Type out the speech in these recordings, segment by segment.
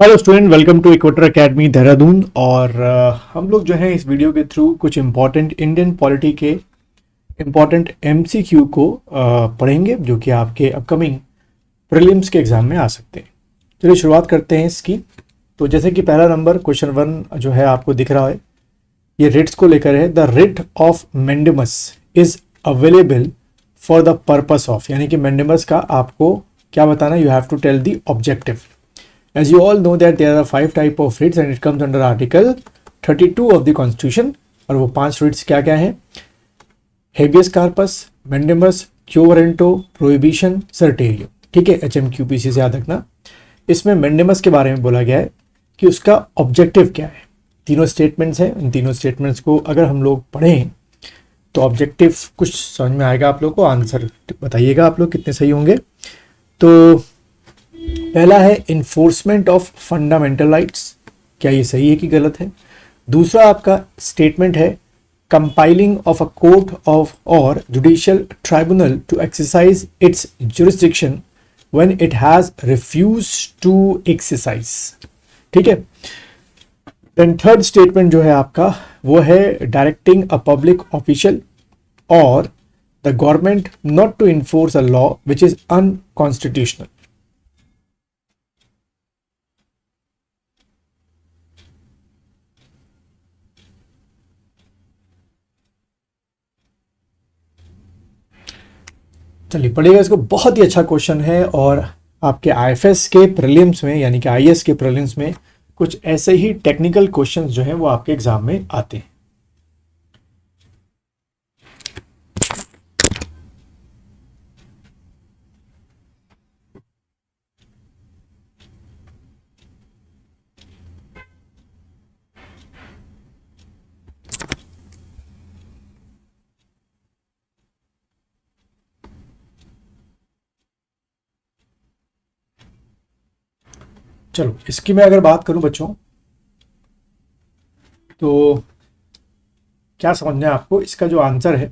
Hello student, welcome to Equator Academy Dehradun. और हम लोग जो है इस वीडियो के थ्रू कुछ इम्पॉर्टेंट इंडियन पॉलिटी के इम्पॉर्टेंट एमसीक्यू को पढ़ेंगे जो कि आपके अपकमिंग प्रीलिम्स के एग्जाम में आ सकते हैं। चलिए शुरुआत करते हैं इसकी। तो जैसे कि पहला नंबर क्वेश्चन 1 जो है आपको दिख रहा है, ये रिट्स को लेकर है। The writ of mandamus is available for the purpose of, यानी कि मैंडेमस का आपको क्या बताना, you have to tell the objective. As you all know that there are 5 type of writs and it comes under Article 32 of the Constitution। और वो 5 writs क्या क्या हैं? Habeas corpus, mandamus, quo warranto, prohibition, certiorari। ठीक है, HMQPC से याद रखना। इसमें mandamus के बारे में बोला गया है कि उसका ऑब्जेक्टिव क्या है। तीनों स्टेटमेंट्स हैं, इन तीनों स्टेटमेंट्स को अगर हम लोग पढ़ें तो ऑब्जेक्टिव कुछ समझ में आएगा आप लोग को। आंसर बताइएगा आप लोग कितने सही होंगे। तो पहला है इन्फोर्समेंट ऑफ फंडामेंटल राइट्स, क्या ये सही है कि गलत है। दूसरा आपका स्टेटमेंट है compelling of a court of or judicial tribunal to exercise its jurisdiction when it has refused to exercise. ठीक है। देन थर्ड स्टेटमेंट जो है आपका वो है डायरेक्टिंग अ पब्लिक ऑफिशियल और the government not to enforce a law which is unconstitutional. चलिए पढ़िएगा इसको, बहुत ही अच्छा क्वेश्चन है। और आपके आईएफएस के प्रीलिम्स में यानी कि आईएएस के प्रीलिम्स में कुछ ऐसे ही टेक्निकल क्वेश्चंस जो हैं वो आपके एग्जाम में आते हैं। चलो इसकी मैं अगर बात करूं बच्चों, तो क्या समझना है आपको इसका जो आंसर है,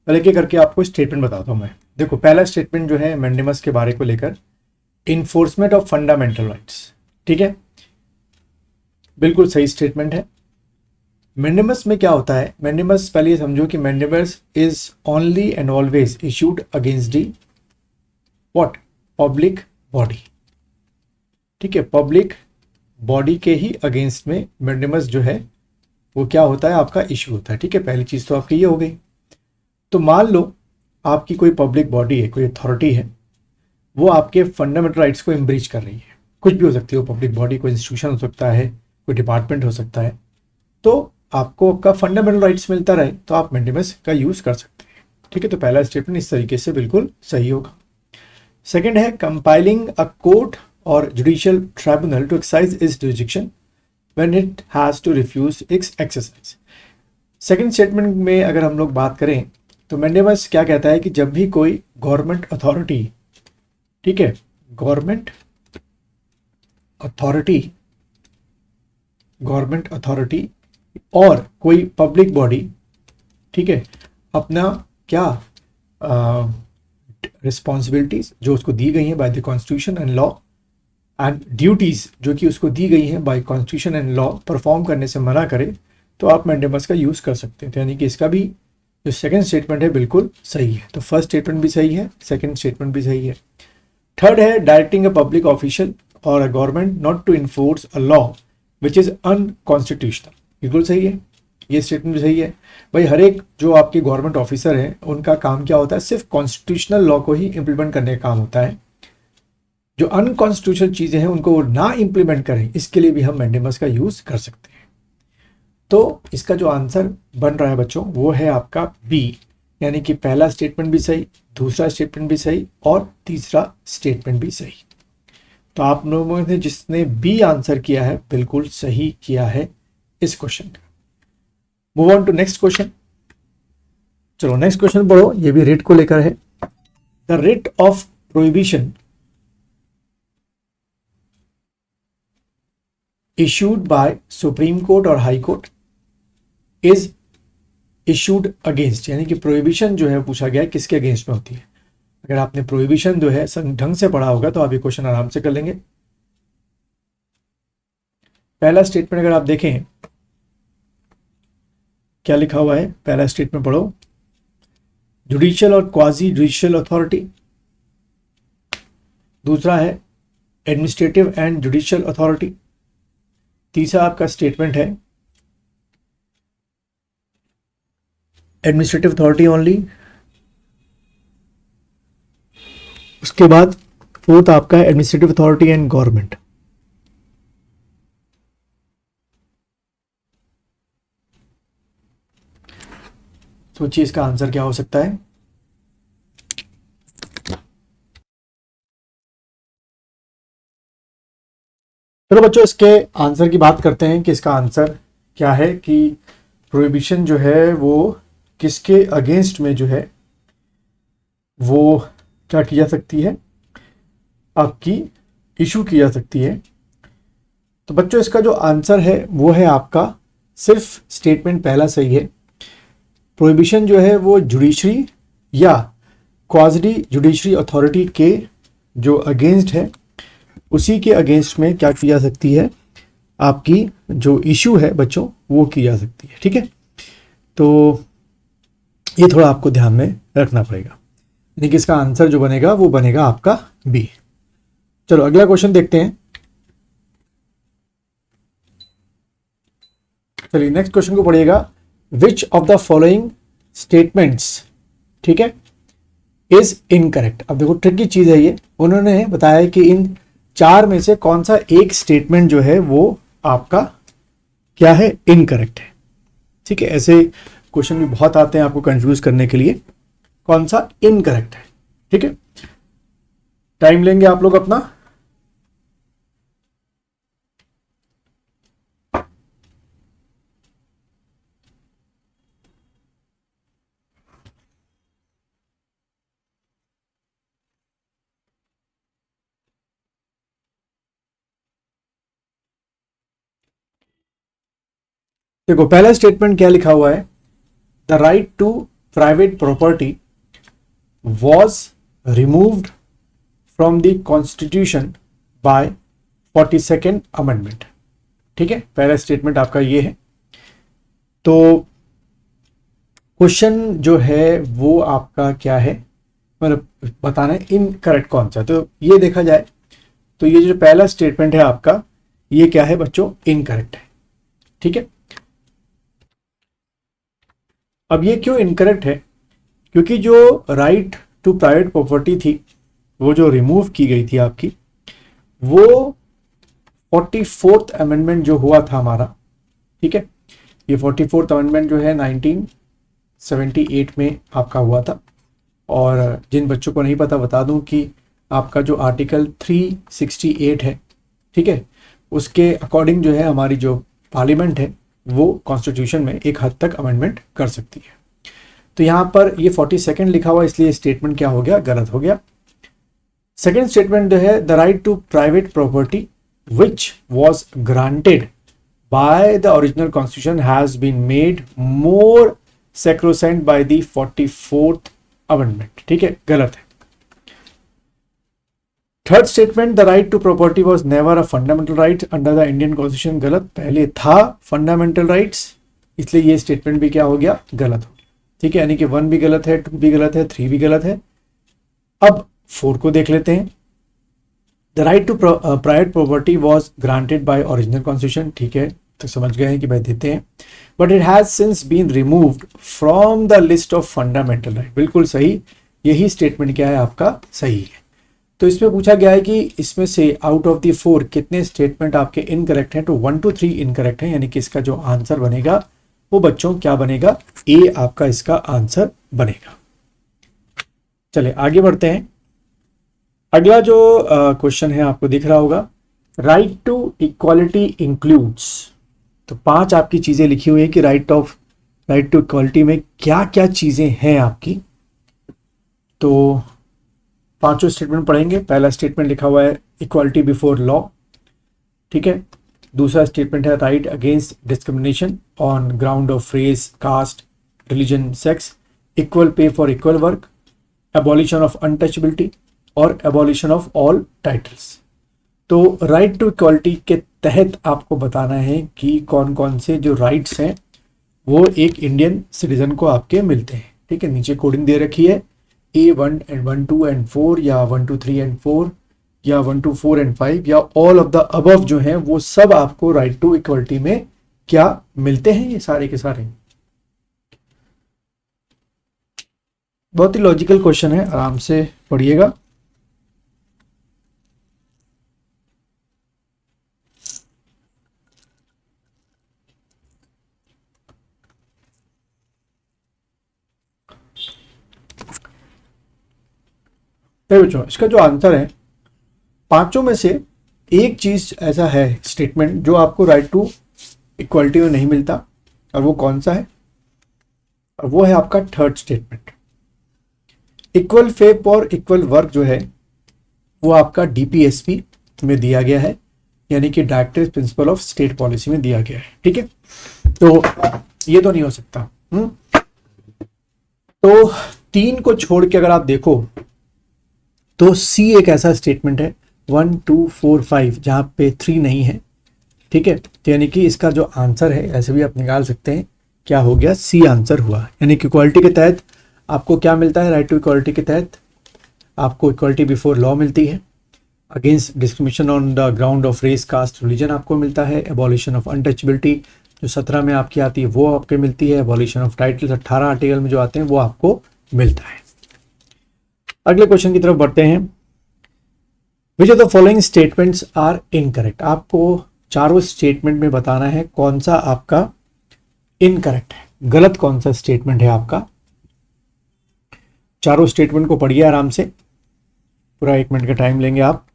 पहले एक करके आपको स्टेटमेंट बताता हूं मैं। देखो पहला स्टेटमेंट जो है मैंडेमस के बारे को लेकर, इन्फोर्समेंट ऑफ फंडामेंटल राइट्स। ठीक है, बिल्कुल सही स्टेटमेंट है। मैंडेमस में क्या होता है, मैंडेमस पहले ये समझो कि mandamus is only and always issued against the what, public body. ठीक है, पब्लिक बॉडी के ही अगेंस्ट में मैंडेमस जो है वो क्या होता है, आपका इशू होता है। ठीक है, पहली चीज तो आपकी ये हो गई। तो मान लो आपकी कोई पब्लिक बॉडी है, कोई अथॉरिटी है, वो आपके फंडामेंटल राइट्स को इम्ब्रीच कर रही है। कुछ भी हो सकती है वो पब्लिक बॉडी, कोई इंस्टीट्यूशन हो सकता है, कोई डिपार्टमेंट हो सकता है। तो आपको आपका फंडामेंटल राइट्स मिलता रहे तो आप मैंडेमस का यूज कर सकते हैं। ठीक है, तो पहला स्टेटमेंट इस तरीके से बिल्कुल सही होगा। सेकेंड है कंपाइलिंग अ कोर्ट और judicial tribunal to exercise its jurisdiction when it has to refuse its exercise. Second statement में अगर हम लोग बात करें तो मैंडेमस क्या कहता है कि जब भी कोई गवर्नमेंट अथॉरिटी, ठीक है, गवर्नमेंट अथॉरिटी और कोई पब्लिक बॉडी, ठीक है, अपना क्या रिस्पॉन्सिबिलिटीज जो उसको दी गई हैं by the constitution and law and duties जो कि उसको दी गई हैं bye constitution and law perform करने से मना करे, तो आप मैंडेमस का यूज कर सकते हैं। तो यानी कि इसका भी जो सेकंड स्टेटमेंट है बिल्कुल सही है। तो फर्स्ट स्टेटमेंट भी सही है, सेकंड स्टेटमेंट भी सही है। थर्ड है डायरेक्टिंग अ पब्लिक ऑफिशियल और a government not to enforce a law which is unconstitutional, बिल्कुल सही है, ये स्टेटमेंट भी सही है। भाई हर एक जो आपके गवर्नमेंट ऑफिसर हैं उनका काम क्या होता है, सिर्फ कॉन्स्टिट्यूशनल लॉ को ही इंप्लीमेंट करने का काम होता है। जो अनकॉन्स्टिट्यूशनल चीजें हैं उनको ना इंप्लीमेंट करें, इसके लिए भी हम मैंडेमस का यूज कर सकते हैं। तो इसका जो आंसर बन रहा है बच्चों वो है आपका बी, यानी कि पहला स्टेटमेंट भी सही, दूसरा स्टेटमेंट भी सही और तीसरा स्टेटमेंट भी सही। तो आप लोगों ने जिसने बी आंसर किया है बिल्कुल सही किया है इस क्वेश्चन का। Move on to next question. चलो नेक्स्ट क्वेश्चन पढ़ो, ये भी रिट को लेकर है। The writ of prohibition issued by supreme court और high court is issued against, यानी कि प्रोहिबिशन जो है पूछा गया है किसके अगेंस्ट में होती है। अगर आपने प्रोहिबिशन जो है ढंग से पढ़ा होगा तो आप ये क्वेश्चन आराम से कर लेंगे। पहला स्टेटमेंट अगर आप देखें क्या लिखा हुआ है, पहला स्टेटमेंट पढ़ो, जुडिशियल और क्वाजी जुडिशियल अथॉरिटी। दूसरा है एडमिनिस्ट्रेटिव एंड जुडिशियल अथॉरिटी। तीसरा आपका स्टेटमेंट है एडमिनिस्ट्रेटिव अथॉरिटी ओनली। उसके बाद फोर्थ आपका एडमिनिस्ट्रेटिव अथॉरिटी एंड गवर्नमेंट। सोचिए इसका आंसर क्या हो सकता है। चलो बच्चों इसके आंसर की बात करते हैं कि इसका आंसर क्या है, कि प्रोहिबिशन जो है वो किसके अगेंस्ट में जो है वो क्या की जा सकती है, आपकी इशू की जा सकती है। तो बच्चों इसका जो आंसर है वो है आपका, सिर्फ स्टेटमेंट पहला सही है। प्रोहिबिशन जो है वो जुडिशरी या क्वाजी जुडिशरी अथॉरिटी के जो अगेंस्ट है, उसी के अगेंस्ट में क्या की जा सकती है, आपकी जो इशू है बच्चों वो की जा सकती है। ठीक है, तो ये थोड़ा आपको ध्यान में रखना पड़ेगा। यानी कि इसका आंसर जो बनेगा वो बनेगा आपका बी। चलो अगला क्वेश्चन देखते हैं। चलिए नेक्स्ट क्वेश्चन को पढ़िएगा। विच ऑफ द फॉलोइंग स्टेटमेंट्स, ठीक है, इज इनकरेक्ट। अब देखो ट्रिकी चीज है ये, उन्होंने बताया कि इन चार में से कौन सा एक स्टेटमेंट जो है वो आपका क्या है, इनकरेक्ट है। ठीक है, ऐसे क्वेश्चन भी बहुत आते हैं आपको कंफ्यूज करने के लिए, कौन सा इनकरेक्ट है। ठीक है, टाइम लेंगे आप लोग अपना। देखो पहला स्टेटमेंट क्या लिखा हुआ है, the right to private property was removed from the constitution by 42nd amendment. ठीक है, पहला स्टेटमेंट आपका ये है। तो क्वेश्चन जो है वो आपका क्या है, मतलब बताना है इनकरेक्ट कौन सा। तो ये देखा जाए तो ये जो पहला स्टेटमेंट है आपका, ये क्या है बच्चों, इनकरेक्ट है। ठीक है, अब ये क्यों इनकरेक्ट है, क्योंकि जो राइट टू प्राइवेट प्रॉपर्टी थी वो जो रिमूव की गई थी आपकी, वो 44th अमेंडमेंट जो हुआ था हमारा। ठीक है, ये 44th अमेंडमेंट जो है 1978 में आपका हुआ था। और जिन बच्चों को नहीं पता बता दूं कि आपका जो आर्टिकल 368 है, ठीक है, उसके अकॉर्डिंग जो है हमारी जो पार्लियामेंट है वो कॉन्स्टिट्यूशन में एक हद तक अमेंडमेंट कर सकती है। तो यहाँ पर ये 42nd लिखा हुआ, इसलिए स्टेटमेंट क्या हो गया, गलत हो गया। सेकेंड स्टेटमेंट जो है, the right to private property which was granted by the original constitution has been made more sacrosanct by the 44th amendment. ठीक है, गलत है। Third statement, the right to property was never a fundamental right under the Indian constitution, गलत। पहले था fundamental rights, इसलिए ये statement भी क्या हो गया, गलत हो गया। ठीक है, यानी कि 1 भी गलत है, 2 भी गलत है, 3 भी गलत है। अब 4 को देख लेते हैं। The right to private property was granted by original constitution, ठीक है, तो समझ गए हैं कि भाई देते हैं, but it has since been removed from the list of fundamental right, बिल्कुल सही। यही स्टेटमेंट क्या है आपका, सही है। तो इसमें पूछा गया है कि इसमें से आउट ऑफ द 4 कितने स्टेटमेंट आपके इनकरेक्ट हैं, तो 1 to 3 इनकरेक्ट है, यानी कि इसका जो आंसर बनेगा वो बच्चों क्या बनेगा, ए आपका इसका आंसर बनेगा। चलिए आगे बढ़ते हैं। अगला जो क्वेश्चन है आपको दिख रहा होगा, राइट टू इक्वालिटी इंक्लूड्स। तो 5 आपकी चीजें लिखी हुई है कि राइट टू इक्वालिटी में क्या क्या चीजें हैं आपकी। तो 5 स्टेटमेंट पढ़ेंगे। पहला स्टेटमेंट लिखा हुआ है इक्वालिटी बिफोर लॉ, ठीक है। दूसरा स्टेटमेंट है right against discrimination on ground of race, caste, religion, sex, equal pay for equal work, abolition of untouchability और एबॉलिशन ऑफ ऑल टाइटल्स। तो राइट टू इक्वालिटी के तहत आपको बताना है कि कौन कौन से जो राइट्स हैं वो एक इंडियन सिटीजन को आपके मिलते हैं। ठीक है, नीचे कोडिंग दे रखी है A1 एंड 1 2 एंड 4 या 1 2 3 एंड 4 या 1 2 4 एंड 5 या ऑल ऑफ द अबव जो है वो सब आपको राइट टू इक्वलिटी में क्या मिलते हैं, ये सारे के सारे। बहुत ही लॉजिकल क्वेश्चन है, आराम से पढ़िएगा। बच्चों इसका जो आंसर है, पांचों में से एक चीज ऐसा है स्टेटमेंट जो आपको राइट टू इक्वलिटी में नहीं मिलता, और वो कौन सा है? और वो है आपका third statement. Equal pay for equal work जो है वो आपका डीपीएसपी में दिया गया है, यानी कि directive principle of state policy में दिया गया है। ठीक है, तो ये तो नहीं हो सकता। तो तीन को छोड़ के अगर आप देखो तो सी एक ऐसा स्टेटमेंट है 1 2 4 5 जहां पे 3 नहीं है। ठीक है, तो यानी कि इसका जो आंसर है ऐसे भी आप निकाल सकते हैं, क्या हो गया, सी आंसर हुआ। यानी कि इक्वालिटी के तहत आपको क्या मिलता है? राइट टू इक्वालिटी के तहत आपको इक्वालिटी बिफोर लॉ मिलती है, against discrimination on the ground of race caste religion आपको मिलता है, एबॉलिशन ऑफ अनटचेबिलिटी जो 17 में आपकी आती है वो आपके मिलती है, एबॉलिशन ऑफ टाइटल्स 18 आर्टिकल में जो आते हैं वो आपको मिलता है। अगले क्वेश्चन की तरफ बढ़ते हैं। Which of the following statements are incorrect? आपको चारों स्टेटमेंट में बताना है कौन सा आपका इनकरेक्ट है, गलत कौन सा स्टेटमेंट है आपका। चारों स्टेटमेंट को पढ़िए आराम से, पूरा 1 मिनट का टाइम लेंगे आप।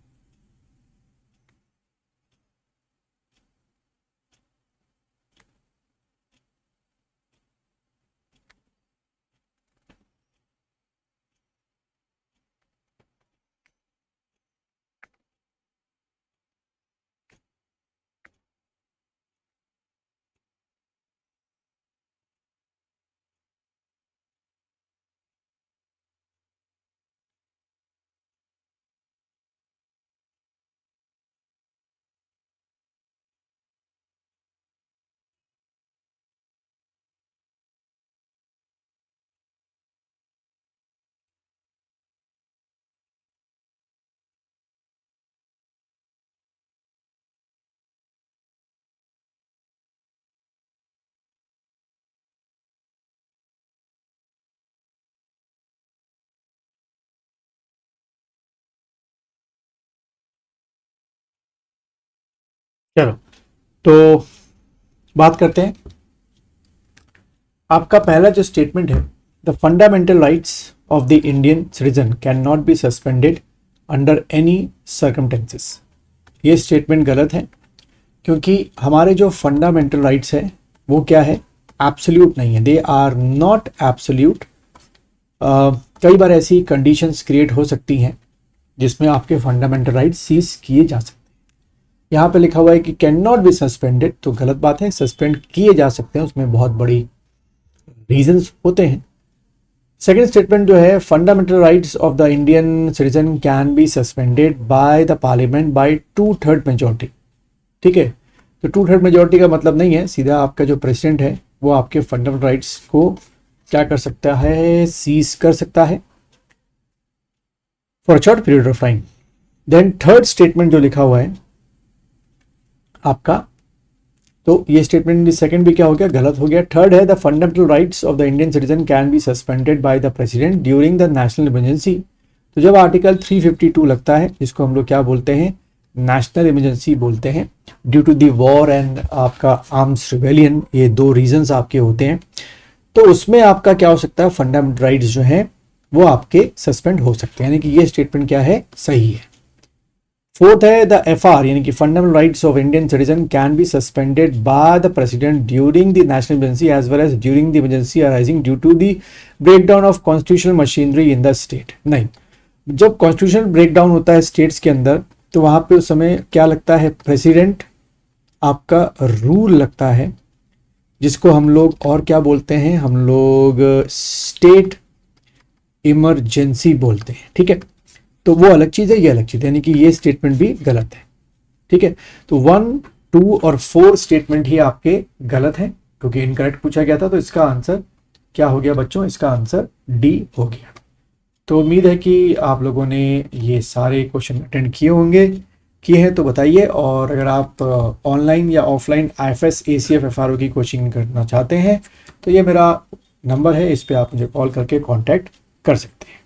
चलो तो बात करते हैं। आपका पहला जो स्टेटमेंट है, the fundamental rights of the Indian citizen can not be suspended under any circumstances. ये स्टेटमेंट गलत है, क्योंकि हमारे जो फंडामेंटल राइट्स है वो क्या है, एब्सोल्यूट नहीं है, दे आर नॉट एब्सोल्यूट। कई बार ऐसी कंडीशंस क्रिएट हो सकती हैं जिसमें आपके फंडामेंटल राइट्स सीज किए जा सकते हैं। यहाँ पे लिखा हुआ है कि कैन नॉट बी सस्पेंडेड, तो गलत बात है, सस्पेंड किए जा सकते हैं, उसमें बहुत बड़ी रीजंस होते हैं। सेकेंड स्टेटमेंट जो है, fundamental rights of the Indian citizen can be suspended by the parliament by 2/3 majority. ठीक है, तो 2/3 मेजोरिटी का मतलब नहीं है सीधा आपका जो प्रेसिडेंट है वो आपके फंडामेंटल राइट्स को क्या कर सकता है, सीज कर सकता है for a short period of time. Then third statement जो लिखा हुआ है आपका, तो ये स्टेटमेंट सेकंड भी क्या हो गया, गलत हो गया। थर्ड है, the fundamental rights of the Indian citizen can be suspended by the president during the national emergency. तो जब आर्टिकल 352 लगता है, जिसको हम लोग क्या बोलते हैं, नेशनल इमरजेंसी बोलते हैं, due to the war and आपका आर्म्स रिवेलियन, ये दो रीजंस आपके होते हैं, तो उसमें आपका क्या हो सकता है, फंडामेंटल राइट्स जो है वो आपके सस्पेंड हो सकते हैं, यानी कि ये स्टेटमेंट क्या है, सही है। फोर्थ है, द एफआर यानी कि fundamental rights of Indian citizen can be suspended by the president during the national emergency as well as during the emergency arising due to the breakdown of constitutional machinery in the state. नहीं, जब constitutional breakdown होता है states के अंदर, तो वहां पे उस समय क्या लगता है, प्रेसिडेंट आपका रूल लगता है, जिसको हम लोग और क्या बोलते हैं, हम लोग स्टेट इमरजेंसी बोलते हैं। ठीक है, तो वो अलग चीज़ है, ये अलग चीज़ है, यानी कि ये स्टेटमेंट भी गलत है। ठीक है, तो 1 2 और 4 स्टेटमेंट ही आपके गलत हैं, क्योंकि इनकरेक्ट पूछा गया था। तो इसका आंसर क्या हो गया बच्चों? इसका आंसर डी हो गया। तो उम्मीद है कि आप लोगों ने ये सारे क्वेश्चन अटेंड किए होंगे। किए हैं तो बताइए, और अगर आप ऑनलाइन या ऑफलाइन IFS ACF FRO की कोचिंग करना चाहते हैं तो ये मेरा नंबर है, इस पे आप मुझे कॉल करके कांटेक्ट कर सकते हैं।